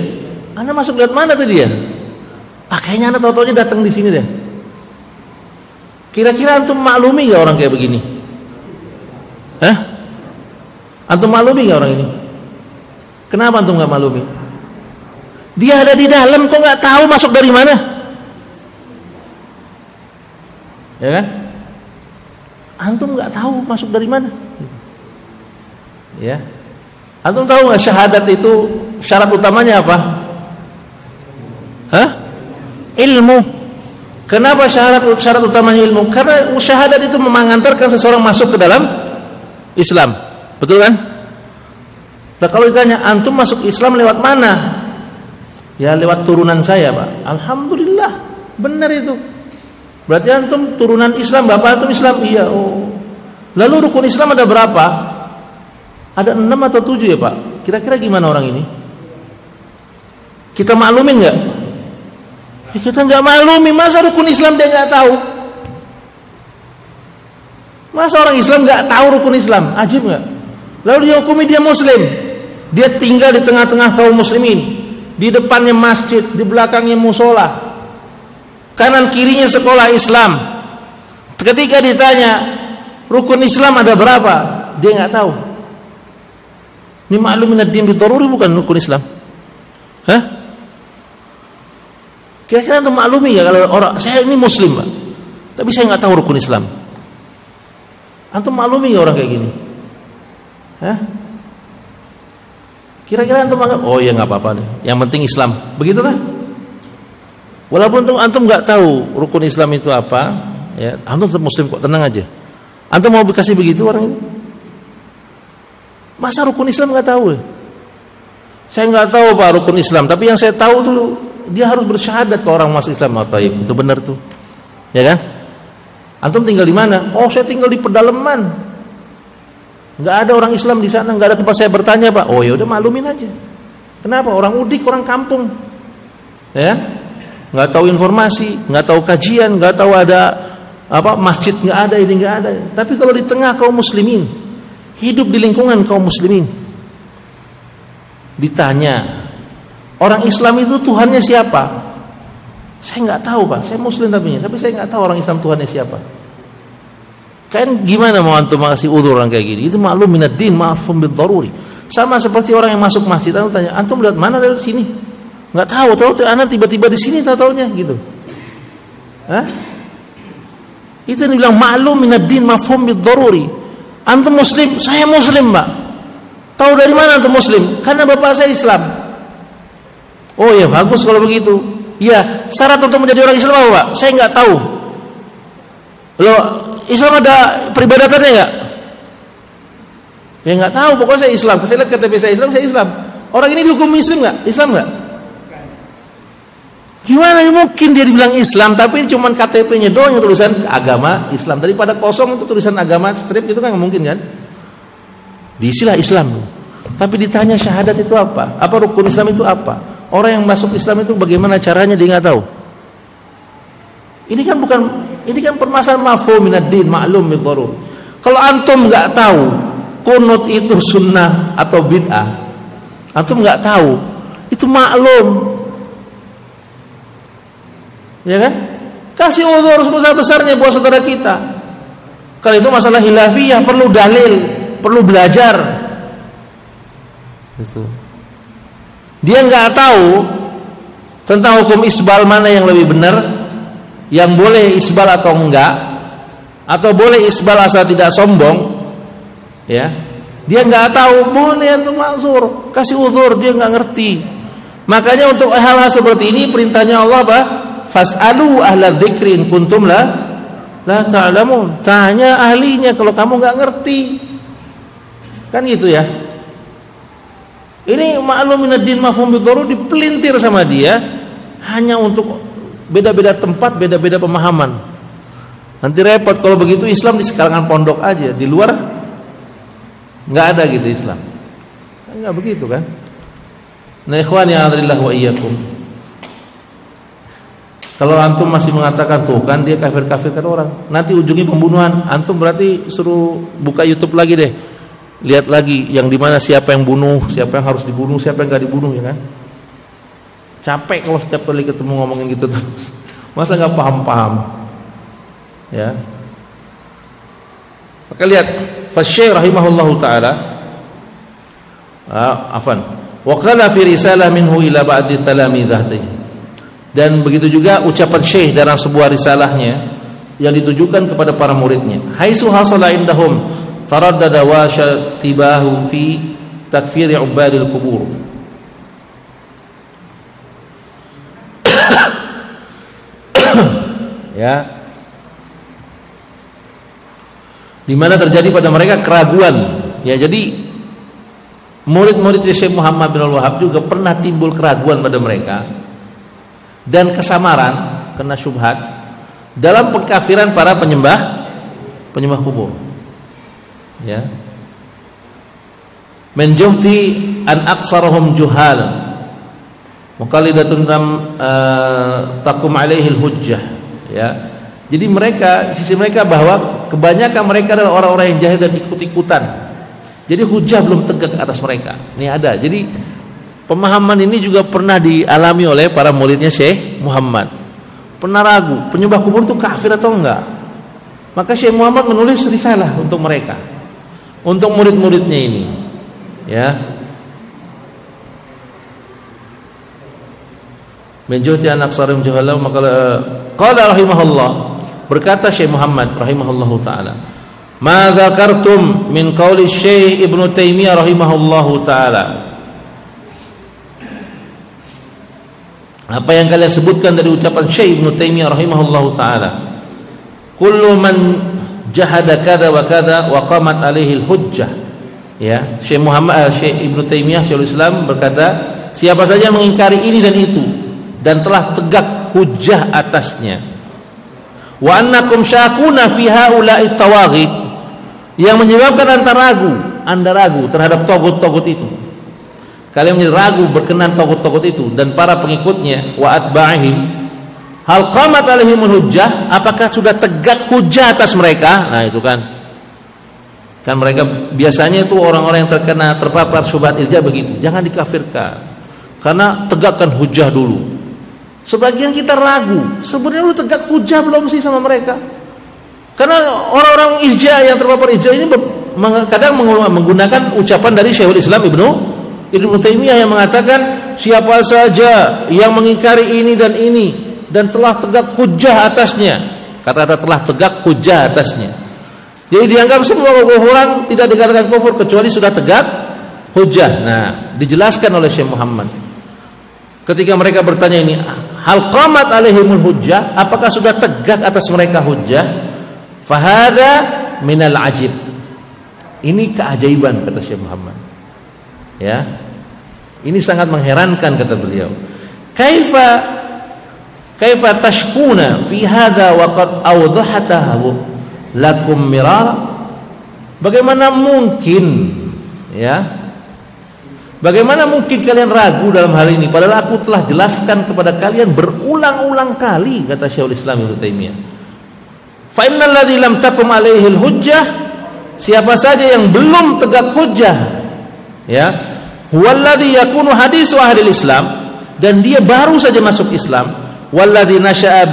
Anda masuk lewat mana tadi ya? Kayaknya Anda tahu-taunya datang di sini deh. Kira-kira antum maklumi nggak orang kayak begini? Antum maklumi nggak orang ini? Kenapa antum nggak maklumi? Dia ada di dalam, kok nggak tahu masuk dari mana? Ya kan? Antum nggak tahu masuk dari mana? Ya. Antum tahu nggak syahadat itu syarat utamanya apa? Ilmu. Kenapa syarat utamanya ilmu? Karena syahadat itu mengantarkan seseorang masuk ke dalam Islam. Betul kan? Nah, kalau ditanya antum masuk Islam lewat mana? Ya lewat turunan saya, Pak. Alhamdulillah, benar itu. Berarti antum turunan Islam, bapak antum Islam. Iya. Oh. Lalu rukun Islam ada berapa? Ada 6 atau 7 ya, Pak? Kira-kira gimana orang ini? Kita maklumin nggak? Ya, kita nggak maklumi. Masa rukun Islam dia nggak tahu? Masa orang Islam nggak tahu rukun Islam? Ajib nggak? Lalu dihukumi dia Muslim. Dia tinggal di tengah-tengah kaum muslimin. Di depannya masjid, di belakangnya musola, kanan kirinya sekolah Islam. Ketika ditanya rukun Islam ada berapa, dia nggak tahu. Ini maklum minad din bid daruri, bukan rukun Islam. Kira-kira antum maklumi ya kalau orang saya ini Muslim, Pak, tapi saya nggak tahu rukun Islam. Antum maklumi ya orang kayak gini? Kira-kira antum anggap, oh ya nggak apa-apa deh, yang penting Islam, begitu kan? Walaupun antum nggak tahu rukun Islam itu apa, ya antum tetap Muslim kok, tenang aja. Antum mau dikasih begitu orang ini? Masa rukun Islam nggak tahu? Saya nggak tahu Pak rukun Islam, tapi yang saya tahu tuh dia harus bersyahadat kalau orang masuk Islam. Itu benar tuh, ya kan? Antum tinggal di mana? Oh saya tinggal di pedalaman. Nggak ada orang Islam di sana, nggak ada tempat saya bertanya, Pak. Oh ya udah maklumin aja. Kenapa? Orang udik, orang kampung, ya, nggak tahu informasi, nggak tahu kajian, nggak tahu ada apa masjid, nggak ada, ini nggak ada. Tapi kalau di tengah kaum muslimin, hidup di lingkungan kaum muslimin, ditanya orang Islam itu Tuhannya siapa? Saya nggak tahu, Pak. Saya Muslim tapi saya nggak tahu orang Islam Tuhannya siapa. Kan gimana mau antum kasih udzur orang kayak gini? Itu maklum minad din ma'fum bid daruri. Sama seperti orang yang masuk masjid, antum tanya, antum lihat mana dari sini? Nggak tahu anak tiba-tiba di sini tahu-taunya gitu. Hah? Itu yang dibilang maklum minad din ma'fum bid daruri. Antum Muslim, saya Muslim, Pak. Tahu dari mana antum Muslim? Karena bapak saya Islam. Oh ya bagus kalau begitu. Ya, syarat untuk menjadi orang Islam apa, Pak? Saya nggak tahu. Loh, Islam ada peribadatannya nggak? Ya nggak tahu. Pokoknya saya Islam. Saya lihat KTP saya Islam. Orang ini dihukum Muslim nggak? Islam nggak? Gimana mungkin dia dibilang Islam tapi cuma KTP-nya doang yang tulisan agama Islam, daripada kosong itu tulisan agama strip, itu kan nggak mungkin kan? Diisilah Islam. Tapi ditanya syahadat itu apa? Apa rukun Islam itu apa? Orang yang masuk Islam itu bagaimana caranya dia nggak tahu. Ini kan permasalahan mafhum minad din ma'lum bid darur. Kalau antum nggak tahu kunut itu sunnah atau bid'ah, antum nggak tahu, itu maklum. Ya kan? Kasih udzur sebesar-besarnya buat saudara kita. Kalau itu masalah khilafiyah perlu dalil, perlu belajar. Itu. Dia nggak tahu tentang hukum isbal mana yang lebih benar, yang boleh isbal atau enggak, atau boleh isbal asal tidak sombong, ya. Dia nggak tahu, boleh untuk maksur, kasih udzur, dia nggak ngerti. Makanya untuk hal-hal seperti ini perintahnya Allah apa? Fas'alu ahla dzikri in kuntum la ta'lamun. Tanya ahlinya kalau kamu nggak ngerti. Kan gitu ya. Ini maklum minad din mafhum bid darur dipelintir sama dia hanya untuk beda-beda tempat, beda-beda pemahaman. Nanti repot kalau begitu. Islam di sekalangan pondok aja, di luar nggak ada gitu Islam. Nggak begitu kan? Nah ikhwani a'adzallahu wa iyyakum. Kalau antum masih mengatakan tuh kan dia kafir-kafirkan orang, nanti ujungnya pembunuhan, antum berarti suruh buka YouTube lagi deh. Lihat lagi yang dimana siapa yang bunuh, siapa yang harus dibunuh, siapa yang nggak dibunuh, ya kan? Capek kalau setiap kali ketemu ngomongin gitu terus. Masa nggak paham-paham? Ya. Maka lihat, Fasy rahimahullahu taala, wa qala fi risalah minhu ila ba'di talamidatihi. Dan begitu juga ucapan Syekh dalam sebuah risalahnya yang ditujukan kepada para muridnya. Haitsu hasala indahum taraddada wa syatibahu fi takfir ubadil qubur. Ya. Di mana terjadi pada mereka keraguan. Ya, jadi murid-murid Syekh Muhammad bin Al-Wahhab juga pernah timbul keraguan pada mereka dan kesamaran kena syubhat dalam pengkafiran para penyembah kubur. Ya. Menjuhti an aksarahum juhal muqallidatun takum alaihi hujjah. Ya. Jadi sisi mereka bahwa kebanyakan mereka adalah orang-orang yang jahil dan ikut-ikutan. Jadi hujjah belum tegak atas mereka. Ini ada. Jadi pemahaman ini juga pernah dialami oleh para muridnya Syekh Muhammad. Pernah ragu, penyembah kubur itu kafir atau enggak? Maka Syekh Muhammad menulis risalah untuk mereka, untuk murid-muridnya ini. Ya. Menjuhti anak sarim juhalah, maka qala rahimahullah, berkata Syekh Muhammad rahimahullahu taala, ma dzakartum min qauli Syekh Ibnu Taimiyah rahimahullahu taala. Apa yang kalian sebutkan dari ucapan Syekh Ibnu Taimiyah rahimahullahu taala, kullu man jahada kada wa kada wa qamat alaihi hujjah. Ya, Syekh Ibnu Taimiyah Syekhul Islam berkata, siapa saja mengingkari ini dan itu dan telah tegak hujjah atasnya, wa annakum syakuna fi haula'i tawaghid, yang menyebabkan Anda ragu terhadap togut-togut itu. Kalian menjadi ragu berkenan togut-togut itu dan para pengikutnya, wa atba'ihim, hal qamat alaihimul hujjah, apakah sudah tegak hujjah atas mereka? Nah itu kan mereka biasanya itu orang-orang yang terpapar syubhat irja begitu, jangan dikafirkan karena tegakkan hujjah dulu. Sebagian kita ragu, sebenarnya lu tegak hujjah belum sih sama mereka? Karena orang-orang irja yang terpapar irja ini kadang menggunakan ucapan dari Syekhul Islam Ibnu Taimiyah yang mengatakan siapa saja yang mengingkari ini dan telah tegak hujjah atasnya. Kata-kata telah tegak hujjah atasnya. Jadi dianggap semua kekufuran tidak dikatakan kufur kecuali sudah tegak hujjah. Nah, dijelaskan oleh Syekh Muhammad. Ketika mereka bertanya ini, hal qamat alaihimul hujjah, apakah sudah tegak atas mereka hujjah? Fahada minal ajib. Ini keajaiban kata Syekh Muhammad. Ya. Ini sangat mengherankan kata beliau. Kaifa tashkuna fi hadha wa qad awdahatahu lakum mirara? Bagaimana mungkin kalian ragu dalam hal ini padahal aku telah jelaskan kepada kalian berulang-ulang kali kata Syekhul Islam Ibnu Taimiyah. Fa innal ladzi lam takum alaihi hujjah, siapa saja yang belum tegak hujjah, ya, huwallazi yakunu hadisu ahli Islam, dan dia baru saja masuk Islam, walladzi nasha'a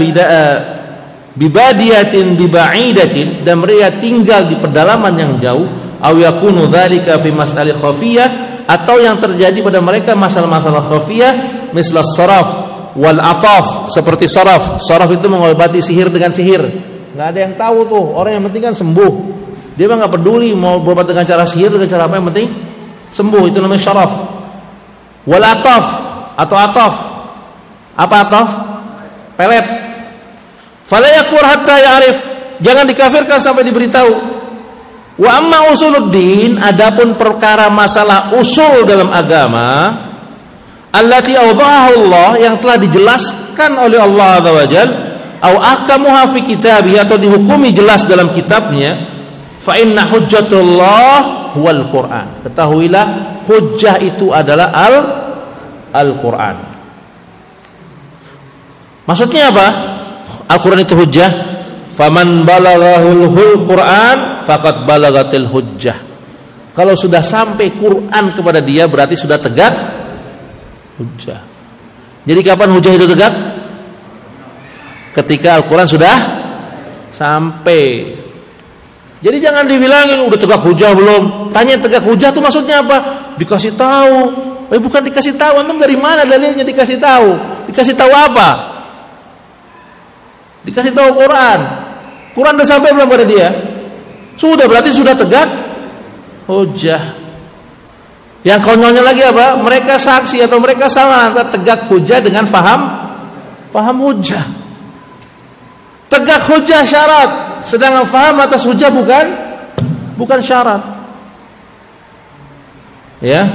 bibadiyatin biba'idatin, dan mereka tinggal di pedalaman yang jauh, aw yakunu dzalika fi mas'ali khafiyah, atau yang terjadi pada mereka masalah-masalah khafiyah, misal saraf wal ataf, seperti saraf itu mengobati sihir dengan sihir. Nggak ada yang tahu tuh, orang yang penting kan sembuh. Dia mah nggak peduli mau berobat dengan cara sihir dengan cara apa, yang penting sembuh. Itu namanya syaraf. Wal ataf atau ataf. Apa ataf? Pelet. Fala yakfur hatta ya'rif. Jangan dikafirkan sampai diberitahu. Wa amma usuluddin, adapun perkara masalah usul dalam agama, allati awdahahu Allah, yang telah dijelaskan oleh Allah azza wajalla, au ahkamuha fi kitabih, atau dihukumi jelas dalam kitabnya, fa inna hujjatullah huwal Qur'an. Ketahuilah hujjah itu adalah Al-Qur'an. Maksudnya apa? Al-Qur'an itu hujjah. Faman balaghahul Qur'an faqad balagatil hujjah. Kalau sudah sampai Quran kepada dia berarti sudah tegak hujjah. Jadi kapan hujjah itu tegak? Ketika Al-Quran sudah sampai. Jadi jangan dibilangin udah tegak hujah belum. Tanya tegak hujah itu maksudnya apa? Dikasih tahu. Bukan dikasih tahu. Emang dari mana dalilnya dikasih tahu? Dikasih tahu apa? Dikasih tahu Quran. Quran sudah sampai belum pada dia? Sudah, berarti sudah tegak hujah. Yang konyolnya lagi apa? Mereka saksi atau mereka sama antara tegak hujah dengan faham hujah. Tegak hujah syarat, sedangkan faham atas hujah bukan syarat. Ya.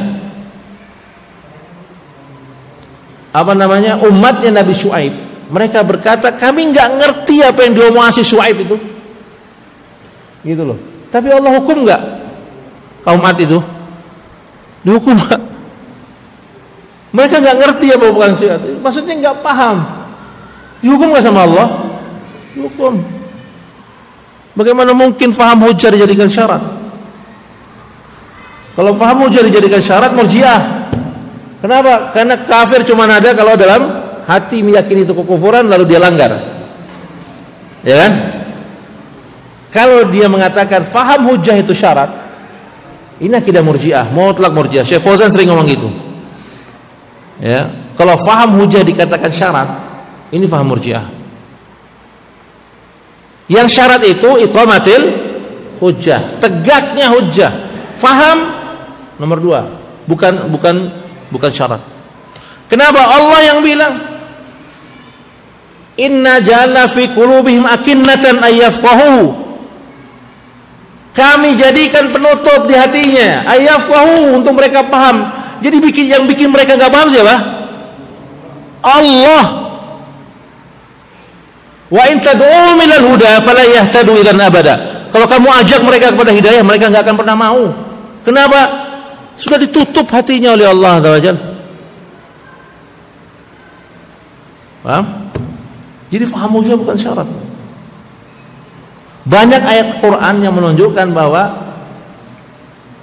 Apa namanya? Umatnya Nabi Syuaib. Mereka berkata, kami nggak ngerti apa yang diomongin si Syuaib itu. Gitu loh. Tapi Allah hukum nggak kaum Ad itu? Dihukum nggak? Mereka nggak ngerti apa bukan syarat. Maksudnya nggak paham. Dihukum nggak sama Allah? Hukum. Bagaimana mungkin faham hujjah dijadikan syarat? Kalau faham hujjah dijadikan syarat, murjiah. Kenapa? Karena kafir cuma ada kalau dalam hati meyakini itu kekufuran lalu dia langgar. Ya kan? Kalau dia mengatakan faham hujjah itu syarat, ini akidah murjiah, mutlak murjiah. Syekh Fauzan sering ngomong gitu. Ya, kalau faham hujjah dikatakan syarat, ini faham murjiah. Yang syarat itu iqamatil hujjah, tegaknya hujjah. Faham nomor 2, bukan syarat. Kenapa? Allah yang bilang, inna ja'alna fi qulubihim akinnatan ayyafqahu. Kami jadikan penutup di hatinya, ayyafqahu, untuk mereka paham. Jadi yang bikin mereka enggak paham siapa? Allah. Wa in tad'uhum ilal huda fala yahtadu idzan abada. Kalau kamu ajak mereka kepada hidayah, mereka nggak akan pernah mau. Kenapa? Sudah ditutup hatinya oleh Allah Azza wa Jalla. Paham? Jadi faham hujah bukan syarat. Banyak ayat Quran yang menunjukkan bahwa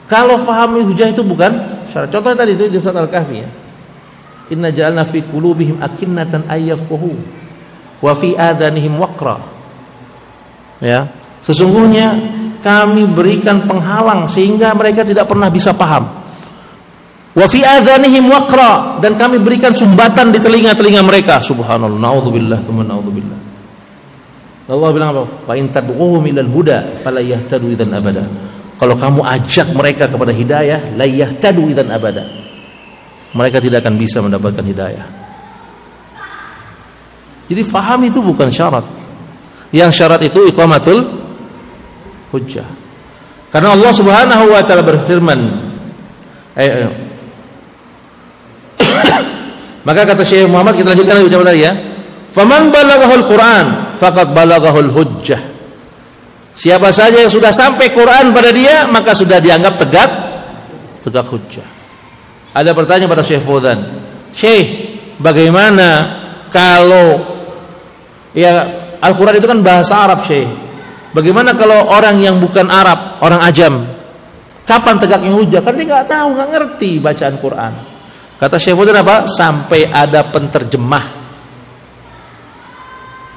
kalau faham hujah itu bukan syarat. Contohnya tadi itu di surat Al-Kahfi ya. Inna ja'alna fi qulubihim akinnatan ayyafqahu wa fi adhanihim waqra. Ya, sesungguhnya kami berikan penghalang sehingga mereka tidak pernah bisa paham. Wa fi adhanihim waqra, dan kami berikan sumbatan di telinga-telinga mereka. Subhanallah, naudzubillah, tsumma naudzubillah. Allah bilang apa? Fa in tad'uhum ilal huda fala yahtadu idzan abada. Kalau kamu ajak mereka kepada hidayah, la yahtadu idzan abada. Mereka tidak akan bisa mendapatkan hidayah. Jadi faham itu bukan syarat. Yang syarat itu iqamatul hujjah. Karena Allah Subhanahu wa taala berfirman, maka kata Syekh Muhammad, kita lanjutkan lagi ucapan tadi ya. Faman balaghahul Quran faqad balaghahul hujjah. Siapa saja yang sudah sampai Quran pada dia, maka sudah dianggap tegak hujjah. Ada pertanyaan pada Syekh Fauzan, Syekh, bagaimana kalau ya Al-Quran itu kan bahasa Arab, Syekh. Bagaimana kalau orang yang bukan Arab, orang ajam? Kapan tegaknya hujjah? Kan dia nggak tahu, nggak ngerti bacaan Quran. Kata Syekh Fauzan apa? Sampai ada penterjemah.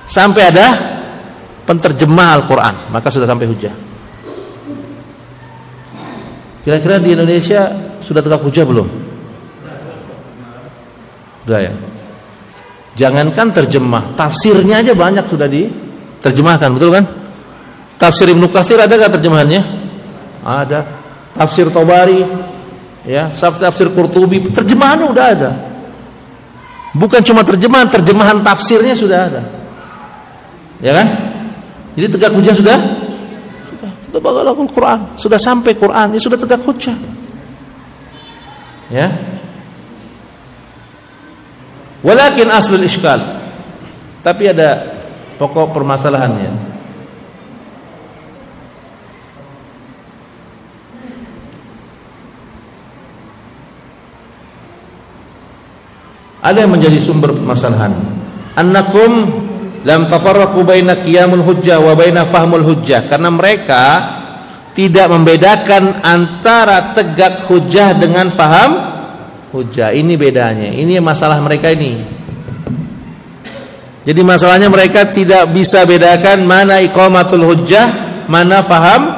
Sampai ada penterjemah Al-Quran, maka sudah sampai hujjah. Kira-kira di Indonesia sudah tegak hujjah belum? Sudah ya. Jangankan terjemah, tafsirnya aja banyak sudah diterjemahkan, betul kan? Tafsir Ibnu Katsir ada nggak terjemahannya? Ada. Tafsir Tabari, ya, tafsir Qurtubi, terjemahannya udah ada. Bukan cuma terjemahan tafsirnya sudah ada. Ya kan? Jadi tegak hujjah sudah balaghul Quran, sudah sampai Quran, ini sudah tegak hujjah. Ya. Walakin aslul iskal, tapi ada pokok permasalahannya. Ada yang menjadi sumber permasalahan. Annakum lam tafarraqu baina qiyamul hujjah wa baina fahmul hujjah, karena mereka tidak membedakan antara tegak hujjah dengan faham hujjah. Ini bedanya. Ini masalah mereka ini. Jadi masalahnya mereka tidak bisa bedakan mana iqamatul hujjah, mana faham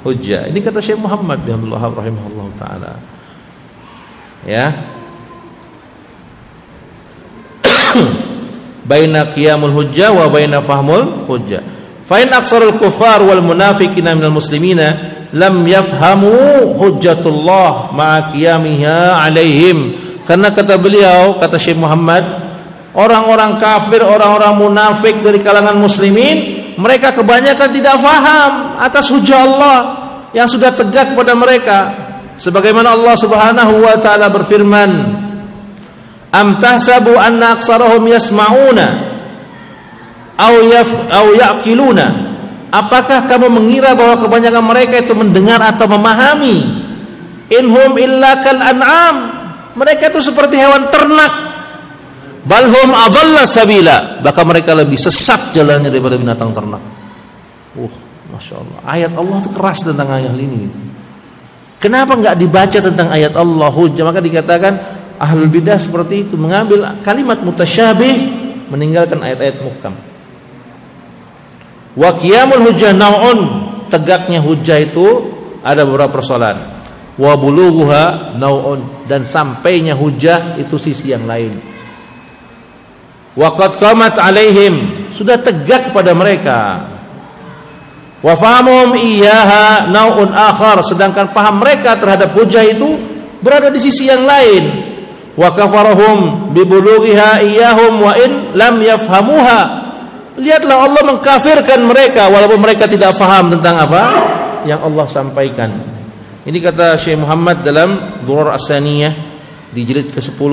hujjah. Ini kata Syekh Muhammad bin Abdul Wahhab rahimahullah taala. Ya. Baina qiyamul hujjah wa baina fahmul hujjah. Fa in aksarul kuffar wal munafiqina minal muslimina lam yafhamu hujjatullah ma'a qiyamiha alaihim. Karena kata beliau, kata Syekh Muhammad, orang-orang kafir, orang-orang munafik dari kalangan muslimin, mereka kebanyakan tidak faham atas hujjah Allah yang sudah tegak pada mereka. Sebagaimana Allah Subhanahu wa taala berfirman, am tahsabu anna aktsarahum yasma'una aw ya'qiluna. Apakah kamu mengira bahwa kebanyakan mereka itu mendengar atau memahami? Inhum illa kal an'am. Mereka itu seperti hewan ternak. Balhum adalla sabila. Bahkan mereka lebih sesat jalannya daripada binatang ternak. Masya Allah. Ayat Allah itu keras tentang ayat ini. Kenapa enggak dibaca tentang ayat Allah hujjah? Maka dikatakan ahlul bidah seperti itu, mengambil kalimat mutasyabih, meninggalkan ayat-ayat muhkam. Wa qiyamul hujjah naun, tegaknya hujjah itu ada beberapa persoalan. Wa bulughuha naun, dan sampainya hujjah itu sisi yang lain. Wa qad qamat alaihim, sudah tegak pada mereka. Wa fahamuhum iyyaha naun akhar, sedangkan paham mereka terhadap hujjah itu berada di sisi yang lain. Wa kafarahum bi bulughiha iyyahum wa in lam yafhamuha. Lihatlah Allah mengkafirkan mereka walaupun mereka tidak faham tentang apa yang Allah sampaikan. Ini kata Syekh Muhammad dalam Durar As-Saniyah di jilid ke-10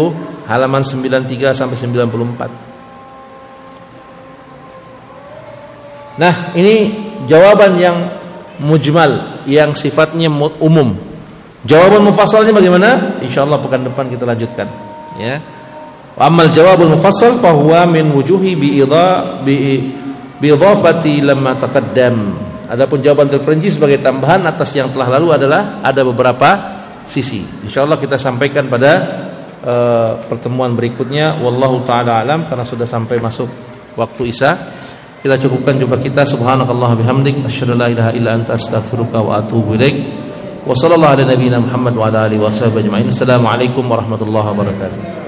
halaman 93 sampai 94. Nah, ini jawaban yang mujmal yang sifatnya umum. Jawaban mufassalnya bagaimana? Insyaallah pekan depan kita lanjutkan, ya. Amal jawabul mufassal fa huwa min wujuhi bi idhafati lamma taqaddam. Adapun jawaban terperinci sebagai tambahan atas yang telah lalu adalah ada beberapa sisi. Insyaallah kita sampaikan pada pertemuan berikutnya. Wallahu taala alam, karena sudah sampai masuk waktu Isya. Kita cukupkan jumpa kita. Subhanakallah bihamdik asyhadu an la ilaha illa anta astaghfiruka wa atubu ilaik. Wa sallallahu ala nabiyyina Muhammad wa ala alihi wa sahbihi ajma'in. Assalamualaikum warahmatullahi wabarakatuh.